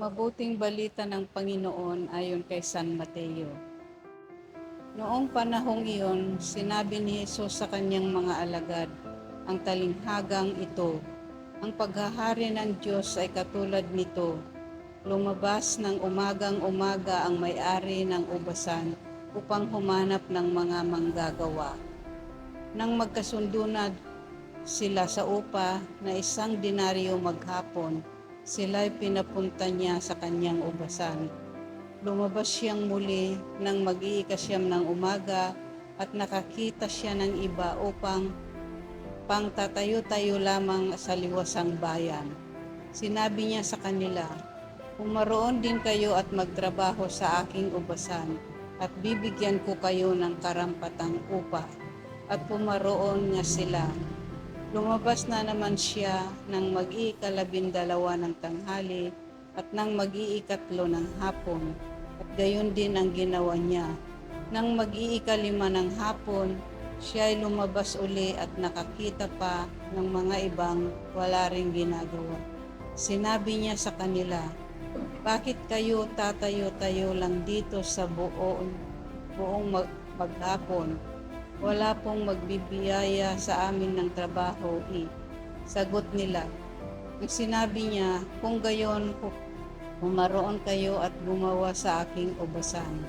Mabuting balita ng Panginoon ayon kay San Mateo. Noong panahong iyon, sinabi ni Jesus sa kanyang mga alagad, ang talinghagang ito, ang paghahari ng Diyos ay katulad nito. Lumabas ng umagang-umaga ang may-ari ng ubasan upang humanap ng mga manggagawa. Nang magkasundo na sila sa upa na 1 denaryo maghapon, sila'y pinapunta niya sa kanyang ubasan. Lumabas siyang muli nang mag-iikasyam ng umaga at nakakita siya ng iba upang pangtatayo-tayo lamang sa liwasang bayan. Sinabi niya sa kanila, "Pumaroon din kayo at magtrabaho sa aking ubasan at bibigyan ko kayo ng karampatang upa." At pumaroon nga sila. Lumabas na naman siya nang mag-iikalabindalawa ng tanghali at nang mag-iikatlo ng hapon, at gayon din ang ginawa niya. Nang mag-iikalima ng hapon, siya ay lumabas uli at nakakita pa ng mga ibang wala ring ginagawa. Sinabi niya sa kanila, "Bakit kayo tatayo-tayo lang dito sa buong maghapon? Wala pong magbibiyaya sa amin ng trabaho." Sagot nila. Ang sinabi niya, "Kung gayon, pumaroon kayo at gumawa sa aking ubasan."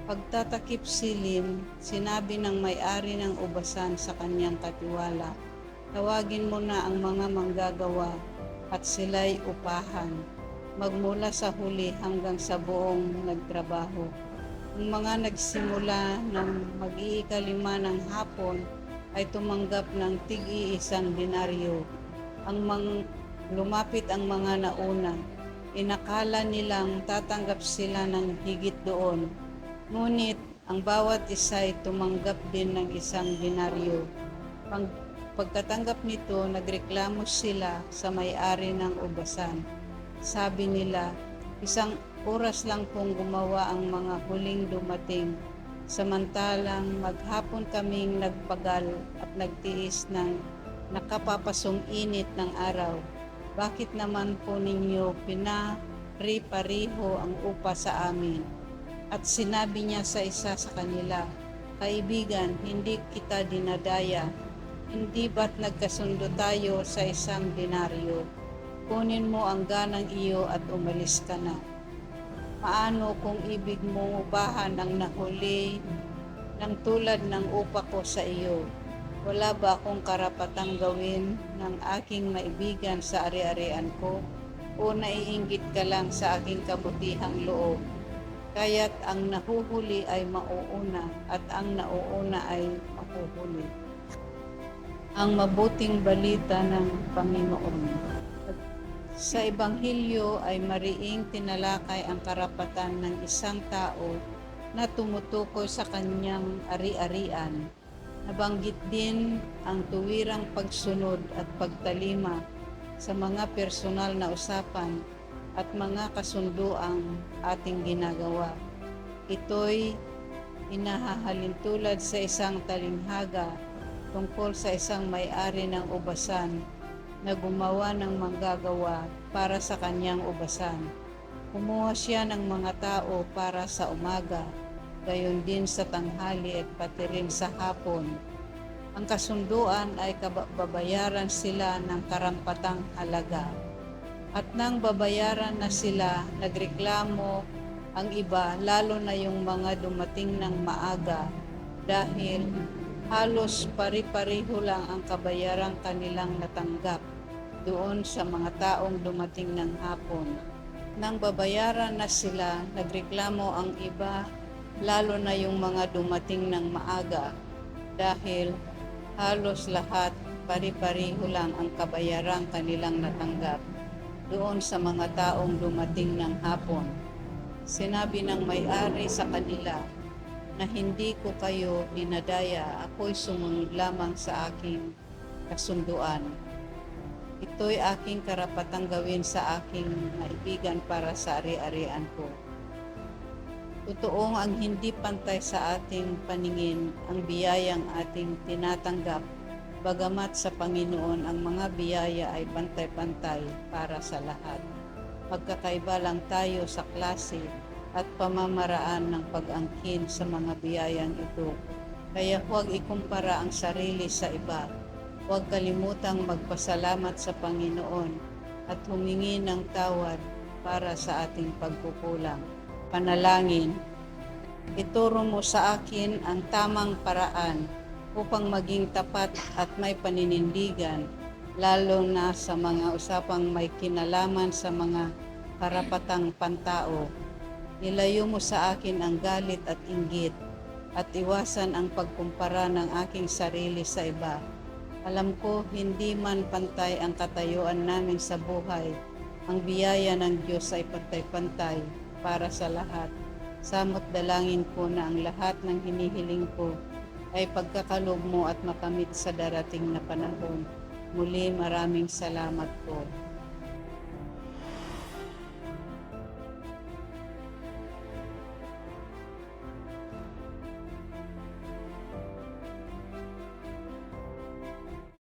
Pagtatakip silim, sinabi ng may-ari ng ubasan sa kanyang katiwala, "Tawagin mo na ang mga manggagawa at sila'y upahan, magmula sa huli hanggang sa buong nagtrabaho." Ang mga nagsimula ng mag-iikalima ng hapon ay tumanggap ng tig-1 denaryo. Lumapit ang mga nauna. Inakala nilang tatanggap sila ng higit doon. Ngunit ang bawat isa ay tumanggap din ng 1 denaryo. Pagkatanggap nito, nagreklamo sila sa may-ari ng ubasan. Sabi nila, "Isang oras lang pong gumawa ang mga huling dumating, samantalang maghapon kaming nagpagal at nagtiis ng nakapapasong init ng araw. Bakit naman po ninyo pinari-pariho ang upa sa amin?" At sinabi niya sa isa sa kanila, "Kaibigan, hindi kita dinadaya. Hindi ba't nagkasundo tayo sa 1 denaryo? Kunin mo ang ganang iyo at umalis ka na. Paano kung ibig mong upahan ang nahuli ng tulad ng upa ko sa iyo? Wala ba akong karapatang gawin ng aking maibigan sa ari-arian ko? O naiinggit ka lang sa aking kabutihang loob? Kaya't ang nahuhuli ay mauuna at ang nauuna ay mahuhuli." Ang mabuting balita ng Panginoon. Sa Ebanghelyo ay mariing tinalakay ang karapatan ng isang tao na tumutukoy sa kanyang ari-arian. Nabanggit din ang tuwirang pagsunod at pagtalima sa mga personal na usapan at mga kasunduang ating ginagawa. Ito'y inahahalin tulad sa isang talinghaga tungkol sa isang may-ari ng ubasan na gumawa ng manggagawa para sa kanyang ubasan. Kumuha siya ng mga tao para sa umaga, gayon din sa tanghali at pati rin sa hapon. Ang kasunduan ay babayaran sila ng karampatang halaga. At nang babayaran na sila, nagreklamo ang iba, lalo na yung mga dumating ng maaga, dahil halos pari-pariho lang ang kabayarang kanilang natanggap doon sa mga taong dumating ng hapon. Nang babayaran na sila, nagreklamo ang iba, lalo na yung mga dumating ng maaga, dahil halos lahat pari-pariho lang ang kabayarang kanilang natanggap doon sa mga taong dumating ng hapon. Sinabi ng may-ari sa kanila na, "Hindi ko kayo dinadaya, ako'y sumunod lamang sa aking kasunduan. Ito'y aking karapatang gawin sa aking maibigan para sa ari-arian ko." Totoong ang hindi pantay sa ating paningin ang biyayang ating tinatanggap, bagamat sa Panginoon ang mga biyaya ay pantay-pantay para sa lahat. Magkakaiba lang tayo sa klase at pamamaraan ng pag-angkin sa mga biyayang ito. Kaya huwag ikumpara ang sarili sa iba. Huwag kalimutang magpasalamat sa Panginoon at humingi ng tawad para sa ating pagkukulang. Panalangin. Ituro mo sa akin ang tamang paraan upang maging tapat at may paninindigan, lalo na sa mga usapang may kinalaman sa mga karapatang pantao. Ilayo mo sa akin ang galit at inggit at iwasan ang pagkumpara ng aking sarili sa iba. Alam ko hindi man pantay ang katayuan namin sa buhay. Ang biyaya ng Diyos ay pantay-pantay para sa lahat. Samot dalangin ko na ang lahat ng hinihiling ko ay pagkakaloob mo at makamit sa darating na panahon. Muli maraming salamat po.